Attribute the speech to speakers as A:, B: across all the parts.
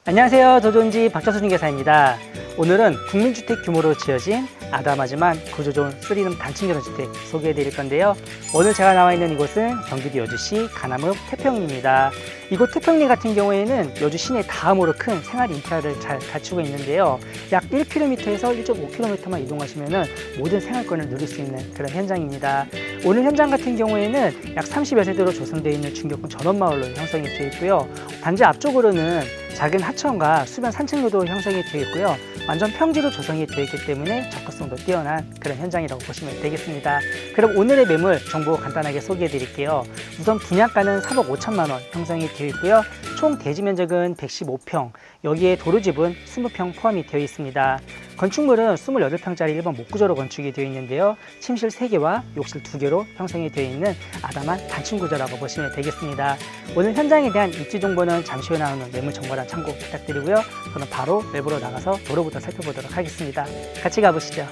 A: 안녕하세요. 도전지 박철수 중개사입니다. 오늘은 국민주택 규모로 지어진 아담하지만 구조 좋은 3룸 단층 결혼주택 소개해 드릴 건데요. 오늘 제가 나와 있는 이곳은 경기도 여주시 가남읍 태평리입니다. 이곳 태평리 같은 경우에는 여주 시내 다음으로 큰 생활 인프라를 잘 갖추고 있는데요. 약 1km에서 1.5km만 이동하시면 모든 생활권을 누릴 수 있는 그런 현장입니다. 오늘 현장 같은 경우에는 약 30여 세대로 조성되어 있는 중격군 전원마을로 형성이 되어 있고요. 단지 앞쪽으로는 작은 하천과 수변 산책로도 형성이 되어 있고요. 완전 평지로 조성이 되어 있기 때문에 접근성도 뛰어난 그런 현장이라고 보시면 되겠습니다. 그럼 오늘의 매물 정보 간단하게 소개해 드릴게요. 우선 분양가는 3억 5천만 원 형성이 되어 있고요. 총 대지 면적은 115평, 여기에 도로집은 20평 포함이 되어 있습니다. 건축물은 28평짜리 1번 목구조로 건축이 되어 있는데요. 침실 3개와 욕실 2개로 형성이 되어 있는 아담한 단층 구조라고 보시면 되겠습니다. 오늘 현장에 대한 입지 정보는 잠시 후에 나오는 매물 정보란 참고 부탁드리고요. 저는 바로 외부로 나가서 도로부터 살펴보도록 하겠습니다. 같이 가보시죠.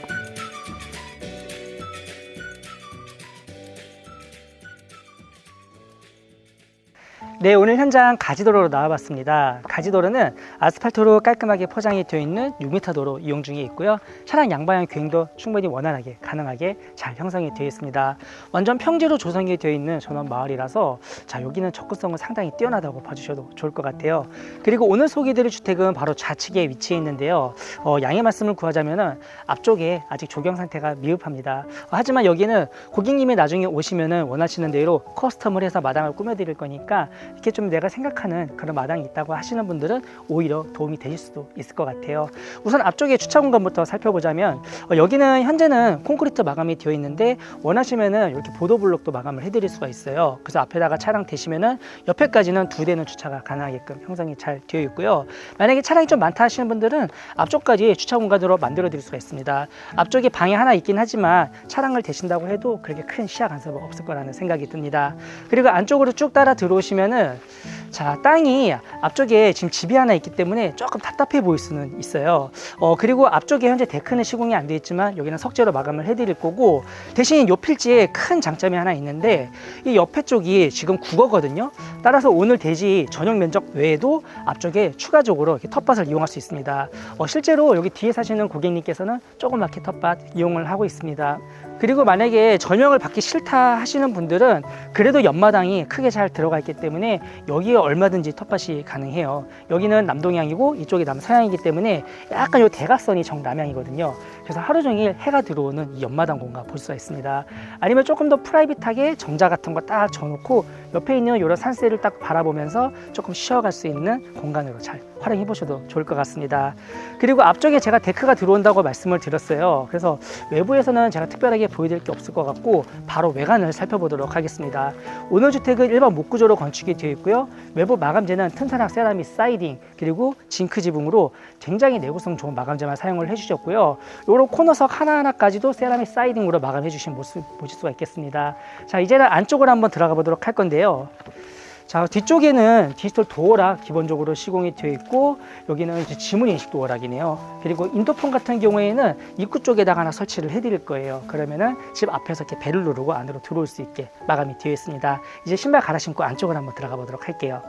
A: 네, 오늘 현장 가지도로로 나와봤습니다. 가지도로는 아스팔트로 깔끔하게 포장이 되어 있는 6m 도로 이용 중에 있고요. 차량 양방향 주행도 충분히 원활하게 가능하게 잘 형성이 되어 있습니다. 완전 평지로 조성이 되어 있는 전원 마을이라서 여기는 접근성은 상당히 뛰어나다고 봐주셔도 좋을 것 같아요. 그리고 오늘 소개해드릴 주택은 바로 좌측에 위치해 있는데요. 양해 말씀을 구하자면 앞쪽에 아직 조경 상태가 미흡합니다. 하지만 여기는 고객님이 나중에 오시면 원하시는 대로 커스텀을 해서 마당을 꾸며드릴 거니까 이렇게 좀 내가 생각하는 그런 마당이 있다고 하시는 분들은 오히려 도움이 되실 수도 있을 것 같아요. 우선 앞쪽에 주차 공간부터 살펴보자면 여기는 현재는 콘크리트 마감이 되어 있는데 원하시면은 이렇게 보도블록도 마감을 해드릴 수가 있어요. 그래서 앞에다가 차량 대시면은 옆에까지는 2대는 주차가 가능하게끔 형성이 잘 되어 있고요. 만약에 차량이 좀 많다 하시는 분들은 앞쪽까지 주차 공간으로 만들어 드릴 수가 있습니다. 앞쪽에 방이 하나 있긴 하지만 차량을 대신다고 해도 그렇게 큰 시야 간섭은 없을 거라는 생각이 듭니다. 그리고 안쪽으로 쭉 따라 들어오시면은 땅이 앞쪽에 지금 집이 하나 있기 때문에 조금 답답해 보일 수는 있어요. 그리고 앞쪽에 현재 데크는 시공이 안 되어 있지만 여기는 석재로 마감을 해드릴 거고, 대신 이 필지에 큰 장점이 하나 있는데 이 옆에 쪽이 지금 국어거든요. 따라서 오늘 대지 전용 면적 외에도 앞쪽에 추가적으로 이렇게 텃밭을 이용할 수 있습니다. 실제로 여기 뒤에 사시는 고객님께서는 조그맣게 텃밭 이용을 하고 있습니다. 그리고 만약에 전용을 받기 싫다 하시는 분들은 그래도 옆마당이 크게 잘 들어가 있기 때문에 여기에 얼마든지 텃밭이 가능해요. 여기는 남동향이고 이쪽이 남서향이기 때문에 약간 요 대각선이 정남향이거든요. 그래서 하루 종일 해가 들어오는 이 옆마당 공간 볼 수가 있습니다. 아니면 조금 더 프라이빗하게 정자 같은 거 딱 져놓고 옆에 있는 이런 산세를 딱 바라보면서 조금 쉬어갈 수 있는 공간으로 잘 활용해 보셔도 좋을 것 같습니다. 그리고 앞쪽에 제가 데크가 들어온다고 말씀을 드렸어요. 그래서 외부에서는 제가 특별하게 보여드릴 게 없을 것 같고 바로 외관을 살펴보도록 하겠습니다. 오늘 주택은 일반 목구조로 건축이 되어 있고요. 외부 마감재는 튼튼한 세라믹 사이딩 그리고 징크 지붕으로 굉장히 내구성 좋은 마감재만 사용을 해주셨고요. 이런 코너석 하나하나까지도 세라믹 사이딩으로 마감해 주신 모습 보실 수가 있겠습니다. 이제는 안쪽으로 한번 들어가 보도록 할 건데요. 뒤쪽에는 디지털 도어락 기본적으로 시공이 되어 있고, 여기는 이제 지문 인식 도어락이네요. 그리고 인터폰 같은 경우에는 입구 쪽에다가 하나 설치를 해드릴 거예요. 그러면은 집 앞에서 이렇게 벨을 누르고 안으로 들어올 수 있게 마감이 되어 있습니다. 이제 신발 갈아 신고 안쪽으로 한번 들어가 보도록 할게요.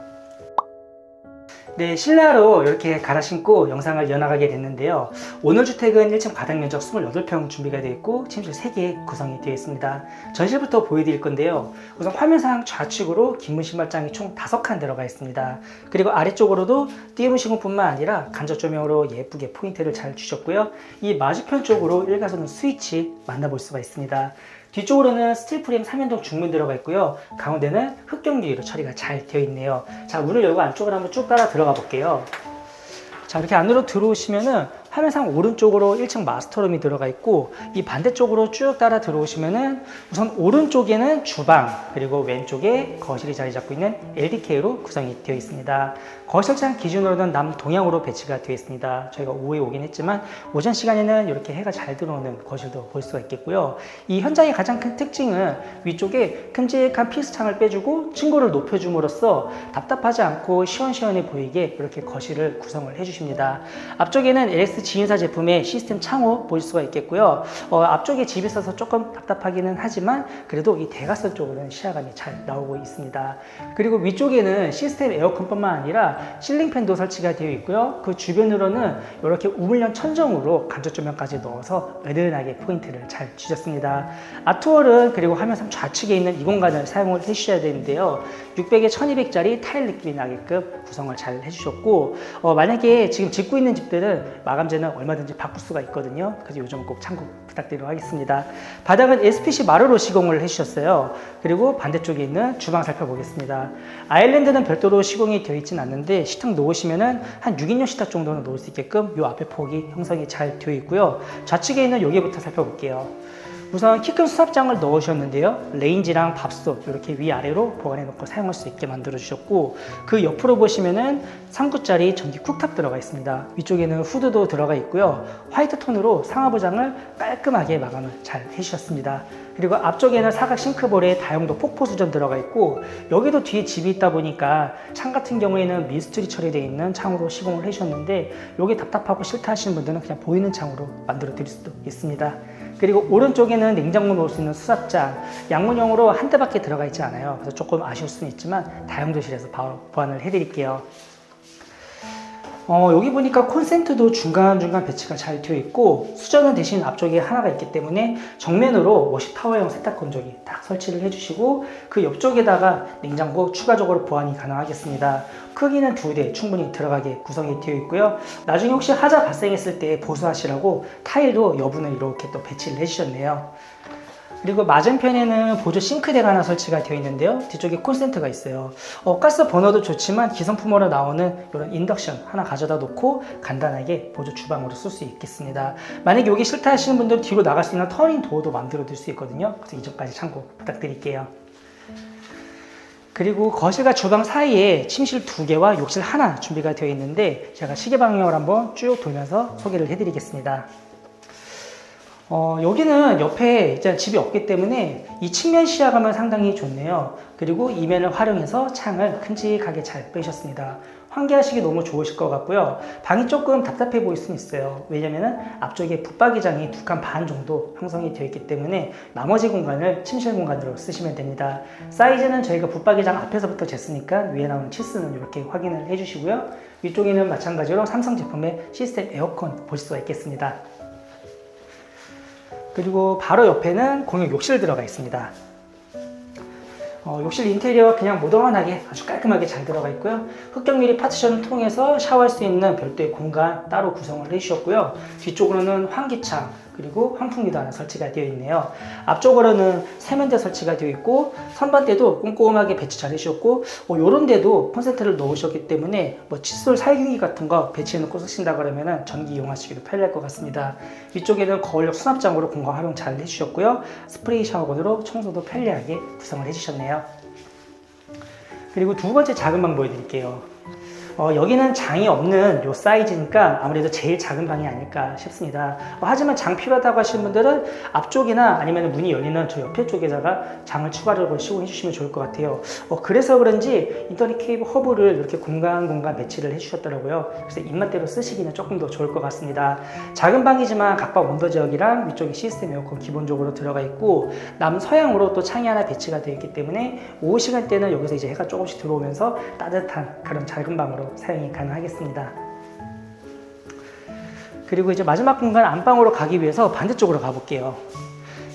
A: 네, 실내로 이렇게 갈아 신고 영상을 이어나가게 됐는데요. 오늘 주택은 1층 바닥 면적 28평 준비가 되어 있고 침실 3개 구성이 되어 있습니다. 전실부터 보여드릴 건데요. 우선 화면상 좌측으로 긴문 신발장이 총 5칸 들어가 있습니다. 그리고 아래쪽으로도 띄움 시공뿐만 아니라 간접 조명으로 예쁘게 포인트를 잘 주셨고요. 이 맞은편 쪽으로 일가구는 스위치 만나볼 수가 있습니다. 뒤쪽으로는 스틸 프레임 3연동 중문 들어가 있고요. 가운데는 흑경 유리로 처리가 잘 되어 있네요. 문을 열고 안쪽으로 한번 쭉 따라 들어가 볼게요. 이렇게 안으로 들어오시면은 화면상 오른쪽으로 1층 마스터룸이 들어가 있고, 이 반대쪽으로 쭉 따라 들어오시면은 우선 오른쪽에는 주방, 그리고 왼쪽에 거실이 자리 잡고 있는 LDK로 구성이 되어 있습니다. 거실장 기준으로는 남동향으로 배치가 되어 있습니다. 저희가 오후에 오긴 했지만 오전 시간에는 이렇게 해가 잘 들어오는 거실도 볼 수가 있겠고요. 이 현장의 가장 큰 특징은 위쪽에 큼직한 필수창을 빼주고 층고를 높여줌으로써 답답하지 않고 시원시원해 보이게 이렇게 거실을 구성을 해주십니다. 앞쪽에는 LSG 지인사 제품의 시스템 창호 보실 수가 있겠고요. 앞쪽에 집이 있어서 조금 답답하기는 하지만 그래도 이 대각선 쪽으로는 시야감이 잘 나오고 있습니다. 그리고 위쪽에는 시스템 에어컨뿐만 아니라 실링팬도 설치가 되어 있고요. 그 주변으로는 이렇게 우물형 천정으로 간접 조명까지 넣어서 매끈하게 포인트를 잘 주셨습니다. 아트월은 그리고 화면 좌측에 있는 이 공간을 사용을 해주셔야 되는데요. 600에 1200짜리 타일 느낌이 나게끔 구성을 잘 해주셨고, 만약에 지금 짓고 있는 집들은 마감재는 얼마든지 바꿀 수가 있거든요. 그래서 이 점 꼭 참고 부탁드리도록 하겠습니다. 바닥은 SPC 마루로 시공을 해주셨어요. 그리고 반대쪽에 있는 주방 살펴보겠습니다. 아일랜드는 별도로 시공이 되어 있진 않는데 식탁 놓으시면은 한 6인용 식탁 정도는 놓을 수 있게끔 이 앞에 폭이 형성이 잘 되어 있고요. 좌측에 있는 여기부터 살펴볼게요. 우선 키 큰 수납장을 넣으셨는데요. 레인지랑 밥솥 이렇게 위아래로 보관해 놓고 사용할 수 있게 만들어 주셨고, 그 옆으로 보시면은 3구짜리 전기 쿡탑 들어가 있습니다. 위쪽에는 후드도 들어가 있고요. 화이트 톤으로 상하부장을 깔끔하게 마감을 잘 해주셨습니다. 그리고 앞쪽에는 사각 싱크볼에 다용도 폭포 수전 들어가 있고, 여기도 뒤에 집이 있다 보니까 창 같은 경우에는 미스트리 처리되어 있는 창으로 시공을 해주셨는데, 여기 답답하고 싫다 하시는 분들은 그냥 보이는 창으로 만들어 드릴 수도 있습니다. 그리고 오른쪽에는 냉장고 놓을 수 있는 수납장, 양문형으로 한 대밖에 들어가 있지 않아요. 그래서 조금 아쉬울 수는 있지만 다용도실에서 바로 보완을 해드릴게요. 여기 보니까 콘센트도 중간중간 배치가 잘 되어 있고, 수전은 대신 앞쪽에 하나가 있기 때문에 정면으로 워시 타워형 세탁 건조기 딱 설치를 해주시고, 그 옆쪽에다가 냉장고 추가적으로 보완이 가능하겠습니다. 크기는 2대 충분히 들어가게 구성이 되어 있고요. 나중에 혹시 하자 발생했을 때 보수하시라고 타일도 여분을 이렇게 또 배치를 해주셨네요. 그리고 맞은편에는 보조 싱크대가 하나 설치가 되어 있는데요. 뒤쪽에 콘센트가 있어요. 가스 버너도 좋지만 기성품으로 나오는 이런 인덕션 하나 가져다 놓고 간단하게 보조 주방으로 쓸 수 있겠습니다. 만약에 여기 싫다 하시는 분들은 뒤로 나갈 수 있는 터닝 도어도 만들어 드릴 수 있거든요. 그래서 이 점까지 참고 부탁드릴게요. 그리고 거실과 주방 사이에 침실 2개와 욕실 하나 준비가 되어 있는데, 제가 시계 방향으로 한번 쭉 돌면서 소개를 해드리겠습니다. 여기는 옆에 이제 집이 없기 때문에 이 측면 시야감은 상당히 좋네요. 그리고 이면을 활용해서 창을 큼직하게 잘 빼셨습니다. 환기하시기 너무 좋으실 것 같고요. 방이 조금 답답해 보일 수는 있어요. 왜냐면은 앞쪽에 붙박이장이 2칸 반 정도 형성이 되어 있기 때문에 나머지 공간을 침실 공간으로 쓰시면 됩니다. 사이즈는 저희가 붙박이장 앞에서부터 쟀으니까 위에 나오는 치수는 이렇게 확인을 해주시고요. 위쪽에는 마찬가지로 삼성 제품의 시스템 에어컨 보실 수가 있겠습니다. 그리고 바로 옆에는 공용 욕실 들어가 있습니다. 욕실 인테리어 그냥 모던하게 아주 깔끔하게 잘 들어가 있고요. 흑경 유리 파티션을 통해서 샤워할 수 있는 별도의 공간 따로 구성을 해주셨고요. 뒤쪽으로는 환기창, 그리고 환풍기도 하나 설치가 되어 있네요. 앞쪽으로는 세면대 설치가 되어 있고, 선반대도 꼼꼼하게 배치 잘 해주셨고, 요런 데도 콘센트를 넣으셨기 때문에 칫솔 살균기 같은 거 배치해 놓고 쓰신다 그러면 전기 이용하시기도 편리할 것 같습니다. 위쪽에는 거울력 수납장으로 공간 활용 잘 해주셨고요. 스프레이 샤워건으로 청소도 편리하게 구성을 해주셨네요. 그리고 두 번째 작은 방 보여드릴게요. 여기는 장이 없는 요 사이즈니까 아무래도 제일 작은 방이 아닐까 싶습니다. 하지만 장 필요하다고 하시는 분들은 앞쪽이나 아니면 문이 열리는 저 옆에 쪽에다가 장을 추가적으로 시공해 주시면 좋을 것 같아요. 그래서 그런지 인터넷 케이블 허브를 이렇게 공간 배치를 해 주셨더라고요. 그래서 입맛대로 쓰시기는 조금 더 좋을 것 같습니다. 작은 방이지만 각방 온도 지역이랑 위쪽에 시스템 에어컨 기본적으로 들어가 있고, 남서향으로 또 창이 하나 배치가 되어 있기 때문에 오후 시간대는 여기서 이제 해가 조금씩 들어오면서 따뜻한 그런 작은 방으로 사용이 가능하겠습니다. 그리고 이제 마지막 공간 안방으로 가기 위해서 반대쪽으로 가볼게요.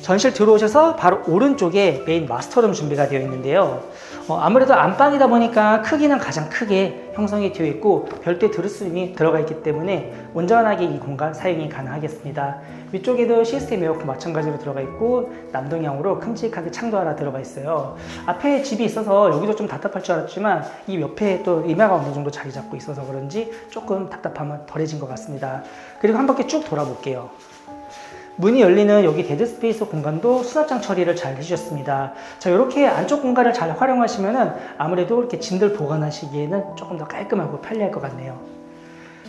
A: 전실 들어오셔서 바로 오른쪽에 메인 마스터룸 준비가 되어 있는데요. 아무래도 안방이다 보니까 크기는 가장 크게 형성이 되어 있고 별도의 드레스룸이 들어가 있기 때문에 온전하게 이 공간 사용이 가능하겠습니다. 위쪽에도 시스템 에어컨 마찬가지로 들어가 있고, 남동향으로 큼직하게 창도 하나 들어가 있어요. 앞에 집이 있어서 여기도 좀 답답할 줄 알았지만 이 옆에 또 임야가 어느 정도 자리 잡고 있어서 그런지 조금 답답함은 덜해진 것 같습니다. 그리고 한 바퀴 쭉 돌아볼게요. 문이 열리는 여기 데드 스페이스 공간도 수납장 처리를 잘 해주셨습니다. 자, 이렇게 안쪽 공간을 잘 활용하시면은 아무래도 이렇게 짐들 보관하시기에는 조금 더 깔끔하고 편리할 것 같네요.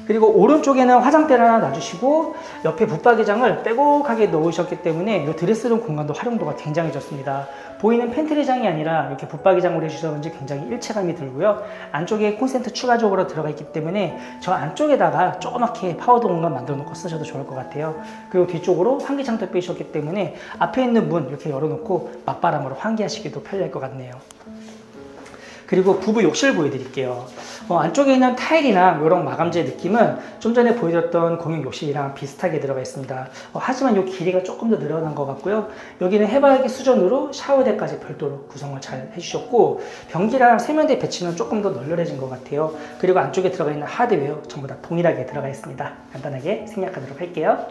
A: 그리고 오른쪽에는 화장대를 하나 놔주시고 옆에 붙박이장을 빼곡하게 놓으셨기 때문에 이 드레스룸 공간도 활용도가 굉장히 좋습니다. 보이는 팬트리장이 아니라 이렇게 붙박이장으로 해주셔서 그런지 굉장히 일체감이 들고요. 안쪽에 콘센트 추가적으로 들어가 있기 때문에 저 안쪽에다가 조그맣게 파우더 공간 만들어 놓고 쓰셔도 좋을 것 같아요. 그리고 뒤쪽으로 환기창도 빼주셨기 때문에 앞에 있는 문 이렇게 열어놓고 맞바람으로 환기하시기도 편리할 것 같네요. 그리고 부부 욕실 보여드릴게요. 안쪽에 있는 타일이나 이런 마감재 느낌은 좀 전에 보여드렸던 공용 욕실이랑 비슷하게 들어가 있습니다. 하지만 이 길이가 조금 더 늘어난 것 같고요. 여기는 해바라기 수전으로 샤워대까지 별도로 구성을 잘 해주셨고 변기랑 세면대 배치는 조금 더 널널해진 것 같아요. 그리고 안쪽에 들어가 있는 하드웨어 전부 다 동일하게 들어가 있습니다. 간단하게 생략하도록 할게요.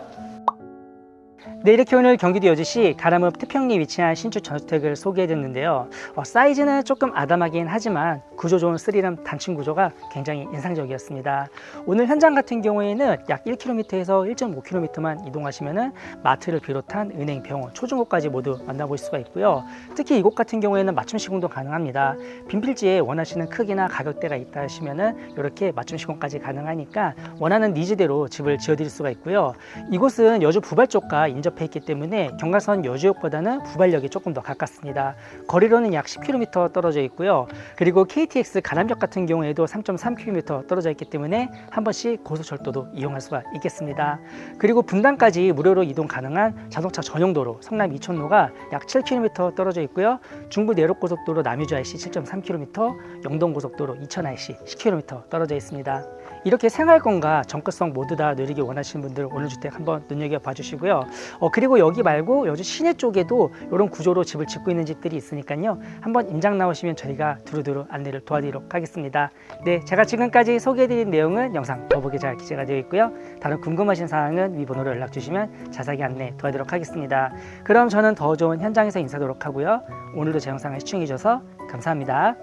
A: 네, 이렇게 오늘 경기도 여주시 가람읍 태평리에 위치한 신축 전주택을 소개해드렸는데요. 사이즈는 조금 아담하긴 하지만 구조 좋은 스리람 단층 구조가 굉장히 인상적이었습니다. 오늘 현장 같은 경우에는 약 1km에서 1.5km만 이동하시면 마트를 비롯한 은행, 병원, 초중고까지 모두 만나볼 수가 있고요. 특히 이곳 같은 경우에는 맞춤 시공도 가능합니다. 빈필지에 원하시는 크기나 가격대가 있다 하시면 이렇게 맞춤 시공까지 가능하니까 원하는 니즈대로 집을 지어드릴 수가 있고요. 이곳은 여주 부발 쪽과 인접해 있기 때문에 경가선 여주역보다는 부발역이 조금 더 가깝습니다. 거리로는 약 10km 떨어져 있고요. 그리고 KTX 가남역 같은 경우에도 3.3km 떨어져 있기 때문에 한 번씩 고속철도도 이용할 수가 있겠습니다. 그리고 분당까지 무료로 이동 가능한 자동차 전용도로 성남 이촌로가 약 7km 떨어져 있고요. 중부 내륙고속도로 남유주 IC 7.3km, 영동고속도로 이천 IC 10km 떨어져 있습니다. 이렇게 생활권과 정가성 모두 다 누리기 원하시는 분들 오늘 주택 한번 눈여겨봐 주시고요. 그리고 여기 말고 여주 시내 쪽에도 이런 구조로 집을 짓고 있는 집들이 있으니까요. 한번 임장 나오시면 저희가 두루두루 안내를 도와드리도록 하겠습니다. 네, 제가 지금까지 소개해드린 내용은 영상 더보기 잘 기재가 되어 있고요. 다른 궁금하신 사항은 위 번호로 연락 주시면 자세하게 안내 도와드리도록 하겠습니다. 그럼 저는 더 좋은 현장에서 인사하도록 하고요. 오늘도 제 영상을 시청해 주셔서 감사합니다.